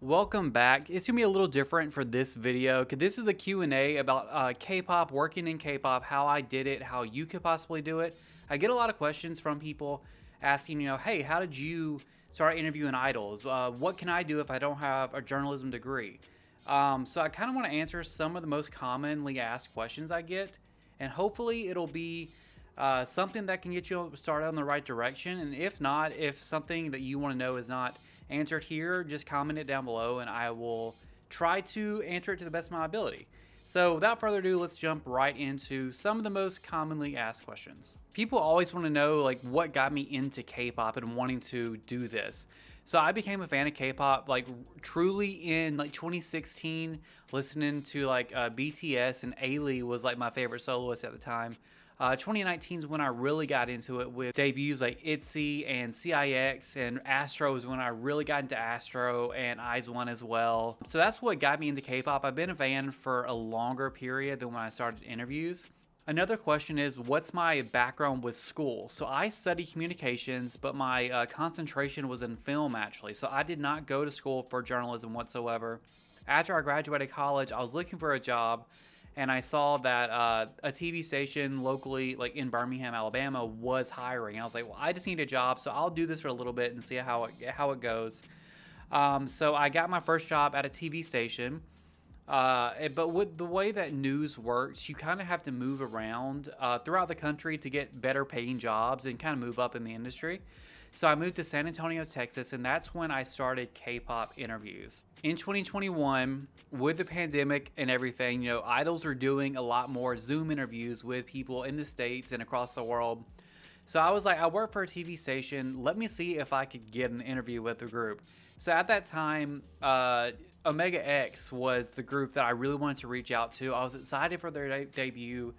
Welcome back. It's gonna be a little different for this video because this is a Q&A about K-pop, working in K-pop, how I did it, how you could possibly do it. I get a lot of questions from people asking, hey, how did you start interviewing idols? What can I do if I don't have a journalism degree? So I kind of want to answer some of the most commonly asked questions I get, and hopefully it'll be something that can get you started on the right direction. And if not, if something that you want to know is not answered here, just comment it down below and I will try to answer it to the best of my ability. So without further ado, let's jump right into some of the most commonly asked questions. People always want to know like what got me into K-pop and wanting to do this. So I became a fan of K-pop like truly in like 2016, listening to like BTS, and Ailey was like my favorite soloist at the time. 2019 is when I really got into it with debuts like ITZY and CIX, and Astro is when I really got into Astro, and IZ*ONE as well. So that's what got me into K-pop. I've been a fan for a longer period than when I started interviews. Another question is, what's my background with school? So I studied communications, but my concentration was in film actually. So I did not go to school for journalism whatsoever. After I graduated college, I was looking for a job, and I saw that a TV station locally, like in Birmingham, Alabama, was hiring. I was like, well, I just need a job, so I'll do this for a little bit and see how it goes. So I got my first job at a TV station. But with the way that news works, you kind of have to move around throughout the country to get better paying jobs and kind of move up in the industry. So I moved to San Antonio, Texas, and that's when I started K-pop interviews. In 2021, with the pandemic and everything, idols are doing a lot more Zoom interviews with people in the States and across the world. So I was like, I work for a TV station. Let me see if I could get an interview with the group. So at that time, Omega X was the group that I really wanted to reach out to. I was excited for their debut,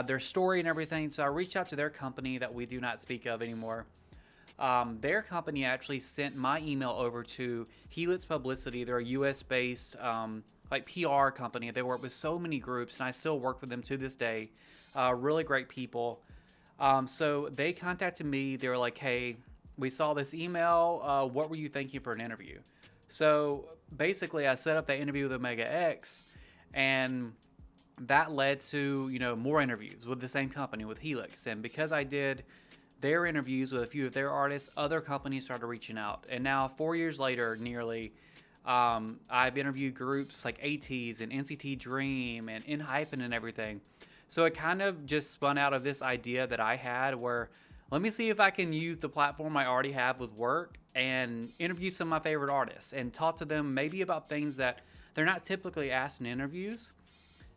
their story and everything. So I reached out to their company that we do not speak of anymore. Their company actually sent my email over to Helix Publicity. They're a US-based like PR company. They work with so many groups, and I still work with them to this day. Really great people. So they contacted me. They were like, hey, we saw this email. What were you thinking for an interview? So basically I set up that interview with Omega X, and that led to, more interviews with the same company, with Helix. And because I did their interviews with a few of their artists, other companies started reaching out. And now 4 years later, nearly, I've interviewed groups like ATEEX and NCT Dream and ENHYPEN and everything. So it kind of just spun out of this idea that I had where, let me see if I can use the platform I already have with work and interview some of my favorite artists and talk to them maybe about things that they're not typically asked in interviews.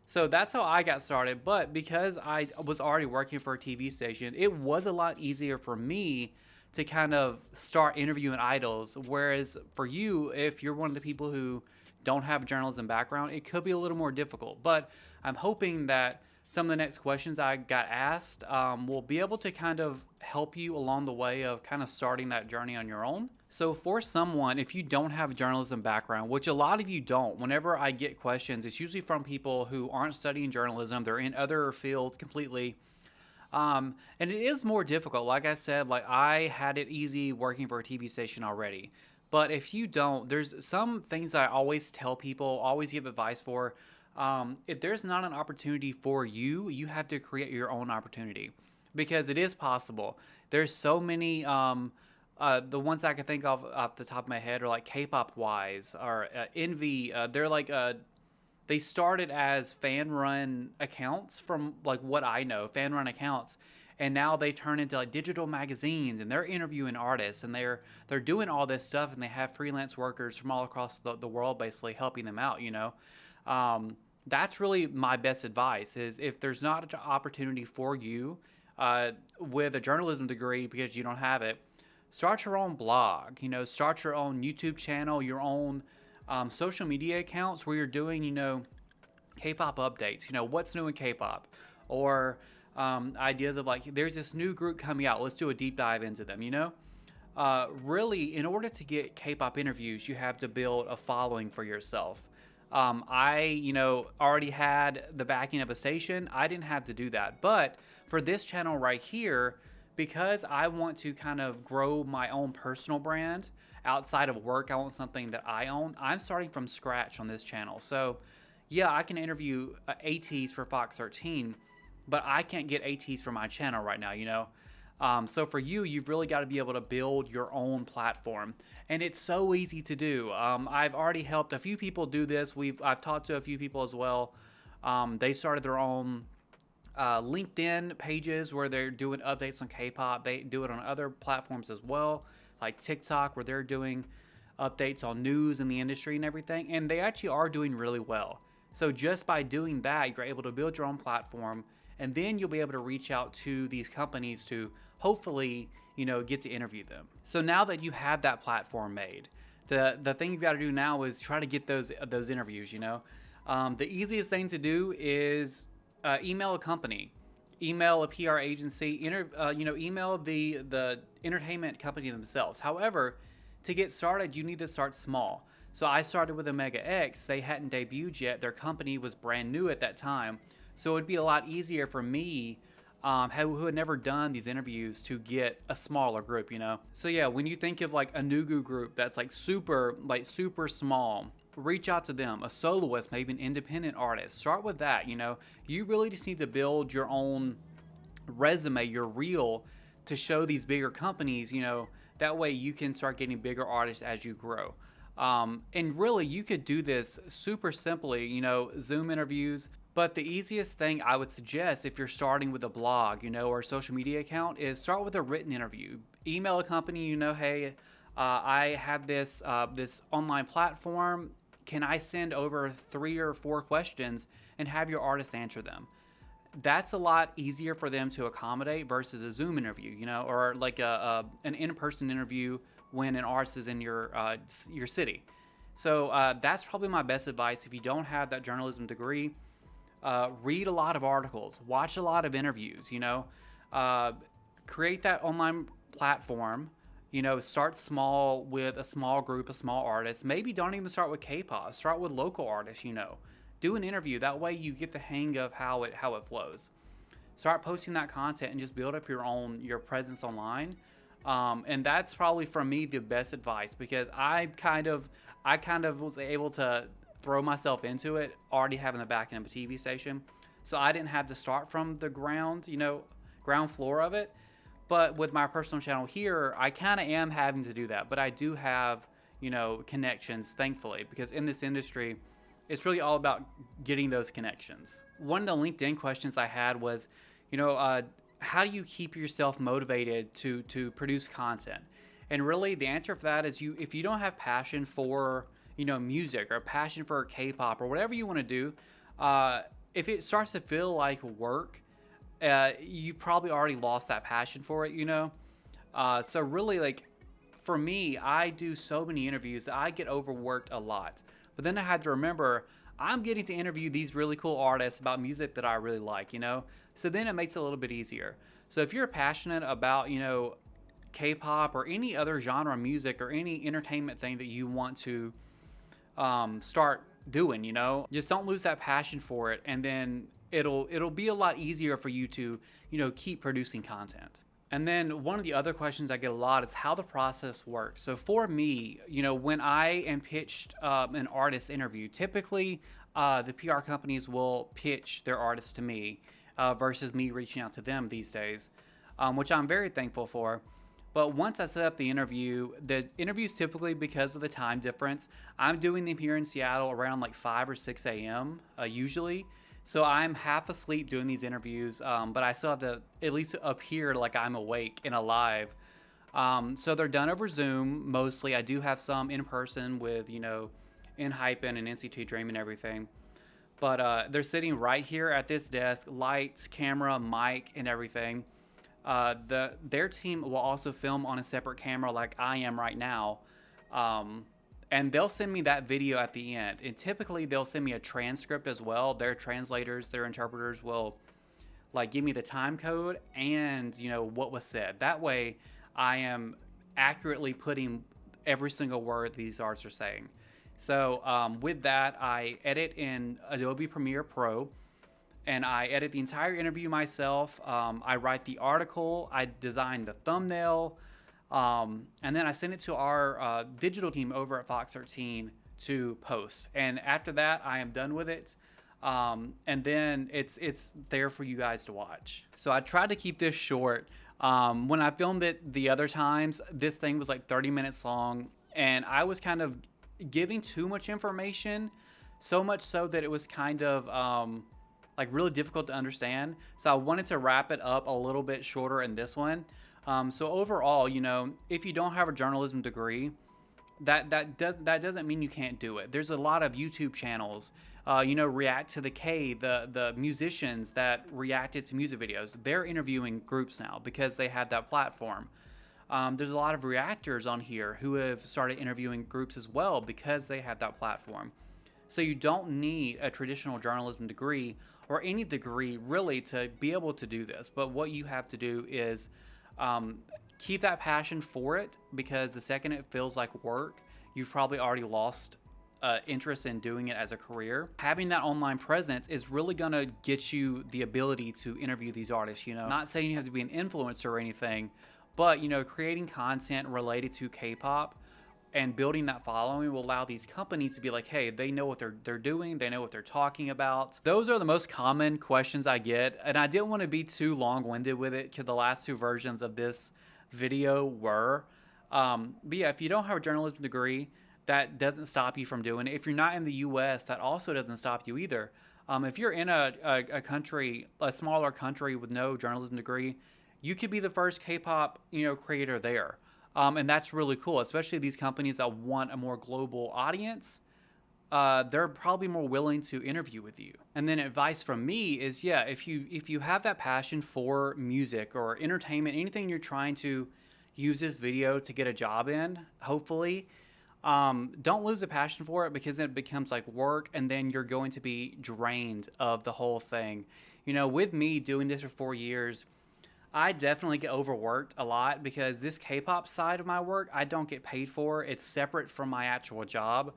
So that's how I got started. But because I was already working for a TV station, it was a lot easier for me to kind of start interviewing idols. Whereas for you, if you're one of the people who don't have a journalism background, it could be a little more difficult. But I'm hoping that some of the next questions I got asked will be able to kind of help you along the way of kind of starting that journey on your own. So for someone, if you don't have a journalism background, which a lot of you don't, whenever I get questions, it's usually from people who aren't studying journalism. They're in other fields completely. And it is more difficult. Like I said, like I had it easy working for a TV station already. But if you don't, there's some things that I always tell people, always give advice for. If there's not an opportunity for you, you have to create your own opportunity, because it is possible. There's so many, the ones I can think of off the top of my head are like Kpop Wise or Envy. They're like, they started as fan-run accounts from like what I know, fan-run accounts. And now they turn into like digital magazines, and they're interviewing artists, and they're doing all this stuff, and they have freelance workers from all across the world basically helping them out, That's really my best advice, is if there's not an opportunity for you with a journalism degree because you don't have it, start your own blog, start your own YouTube channel, your own social media accounts where you're doing, K-pop updates, what's new in K-pop, or ideas of like, there's this new group coming out, let's do a deep dive into them, Really, in order to get K-pop interviews, you have to build a following for yourself. I, already had the backing of a station. I didn't have to do that. But for this channel right here, because I want to kind of grow my own personal brand outside of work. I want something that I own. I'm starting from scratch on this channel. So yeah, I can interview ATEEX for Fox 13, but I can't get ATEEX for my channel right now, you know? So for you, you've really got to be able to build your own platform, and it's so easy to do. I've already helped a few people do this. I've talked to a few people as well. They started their own LinkedIn pages where they're doing updates on K-pop. They do it on other platforms as well, like TikTok, where they're doing updates on news in the industry and everything, and they actually are doing really well. So just by doing that, you're able to build your own platform, and then you'll be able to reach out to these companies to hopefully, you know, get to interview them. So now that you have that platform made, the thing you've got to do now is try to get those interviews. You know, the easiest thing to do is email a company, email a PR agency, email the entertainment company themselves. However, to get started, you need to start small. So I started with Omega X. They hadn't debuted yet. Their company was brand new at that time. So it'd be a lot easier for me, who had never done these interviews, to get a smaller group, you know? So yeah, when you think of like a Nugu group that's like super small, reach out to them. A soloist, maybe an independent artist. Start with that, you know? You really just need to build your own resume, your reel, to show these bigger companies, you know? That way you can start getting bigger artists as you grow. And really, you could do this super simply, you know, Zoom interviews. But the easiest thing I would suggest if you're starting with a blog, you know, or a social media account, is start with a written interview. Email a company, you know, hey, I have this online platform. Can I send over 3 or 4 questions and have your artist answer them? That's a lot easier for them to accommodate versus a Zoom interview, you know, or like an in-person interview when an artist is in your city. So that's probably my best advice. If you don't have that journalism degree, read a lot of articles, watch a lot of interviews, you know, create that online platform, you know, start small with a small group, a small artist. Maybe don't even start with K-pop, start with local artists, you know. Do an interview. That way you get the hang of how it flows. Start posting that content and just build up your presence online. And that's probably, for me, the best advice, because I kind of was able to throw myself into it already having the back end of a TV station. So I didn't have to start from the ground, you know, ground floor of it. But with my personal channel here, I kind of am having to do that. But I do have, you know, connections, thankfully, because in this industry, it's really all about getting those connections. One of the LinkedIn questions I had was, you know, how do you keep yourself motivated to produce content? And really, the answer for that is, if you don't have passion for, you know, music, or passion for K-pop, or whatever you want to do, if it starts to feel like work, you probably already lost that passion for it, you know? So really, like, for me, I do so many interviews that I get overworked a lot. But then I had to remember, I'm getting to interview these really cool artists about music that I really like, you know? So then it makes it a little bit easier. So if you're passionate about, you know, K-pop or any other genre of music or any entertainment thing that you want to start doing, you know, just don't lose that passion for it, and then it'll be a lot easier for you to, you know, keep producing content. And then one of the other questions I get a lot is how the process works. So for me, you know, when I am pitched an artist interview, typically the PR companies will pitch their artists to me versus me reaching out to them these days, which I'm very thankful for. But once I set up the interviews typically, because of the time difference, I'm doing them here in Seattle around like 5 or 6 a.m. Usually. So I'm half asleep doing these interviews, but I still have to at least appear like I'm awake and alive. So they're done over Zoom mostly. I do have some in person with, you know, ENHYPEN and NCT Dream and everything. But they're sitting right here at this desk, lights, camera, mic, and everything. Their team will also film on a separate camera like I am right now. And they'll send me that video at the end. And typically they'll send me a transcript as well. Their translators, their interpreters will like give me the time code and, you know, what was said. That way I am accurately putting every single word these artists are saying. So with that, I edit in Adobe Premiere Pro. and I edit the entire interview myself. I write the article, I design the thumbnail, and then I send it to our digital team over at Fox 13 to post. And after that, I am done with it. And then it's there for you guys to watch. So I tried to keep this short. When I filmed it the other times, this thing was like 30 minutes long, and I was kind of giving too much information, so much so that it was kind of like really difficult to understand. So I wanted to wrap it up a little bit shorter in this one. So overall, you know, if you don't have a journalism degree, that doesn't mean you can't do it. There's a lot of YouTube channels, you know, React to the K, the musicians that reacted to music videos. They're interviewing groups now because they have that platform. There's a lot of reactors on here who have started interviewing groups as well because they have that platform. So you don't need a traditional journalism degree or any degree really to be able to do this. But what you have to do is keep that passion for it, because the second it feels like work, you've probably already lost interest in doing it as a career. Having that online presence is really gonna get you the ability to interview these artists. You know, not saying you have to be an influencer or anything, but you know, creating content related to K-pop and building that following will allow these companies to be like, hey, they know what they're doing, they know what they're talking about. Those are the most common questions I get, and I didn't want to be too long-winded with it because the last two versions of this video were. But yeah, if you don't have a journalism degree, that doesn't stop you from doing it. If you're not in the US, that also doesn't stop you either. If you're in a country, a smaller country with no journalism degree, you could be the first K-pop, you know, creator there. And that's really cool, especially these companies that want a more global audience. They're probably more willing to interview with you. And then advice from me is, yeah, if you have that passion for music or entertainment, anything you're trying to use this video to get a job in, hopefully, don't lose the passion for it, because it becomes like work, and then you're going to be drained of the whole thing. You know, with me doing this for 4 years, I definitely get overworked a lot because this K-pop side of my work, I don't get paid for. It's separate from my actual job.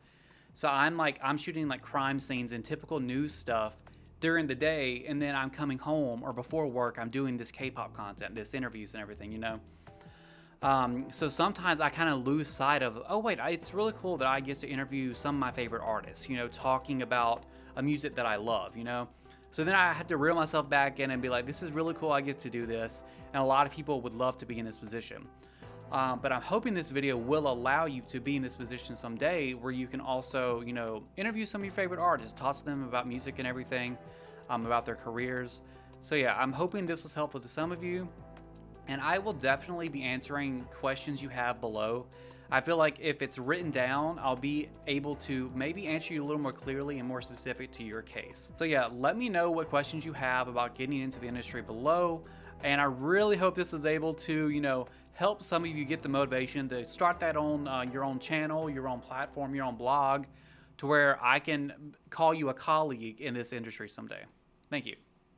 So I'm shooting like crime scenes and typical news stuff during the day, and then I'm coming home or before work, I'm doing this K-pop content, this interviews and everything, you know? So sometimes I kind of lose sight of, oh wait, it's really cool that I get to interview some of my favorite artists, you know, talking about a music that I love, you know? So then I had to reel myself back in and be like, this is really cool, I get to do this. And a lot of people would love to be in this position. But I'm hoping this video will allow you to be in this position someday where you can also, you know, interview some of your favorite artists, talk to them about music and everything, about their careers. So yeah, I'm hoping this was helpful to some of you. And I will definitely be answering questions you have below. I feel like if it's written down, I'll be able to maybe answer you a little more clearly and more specific to your case. So yeah, let me know what questions you have about getting into the industry below. And I really hope this is able to, you know, help some of you get the motivation to start that on your own channel, your own platform, your own blog, to where I can call you a colleague in this industry someday. Thank you.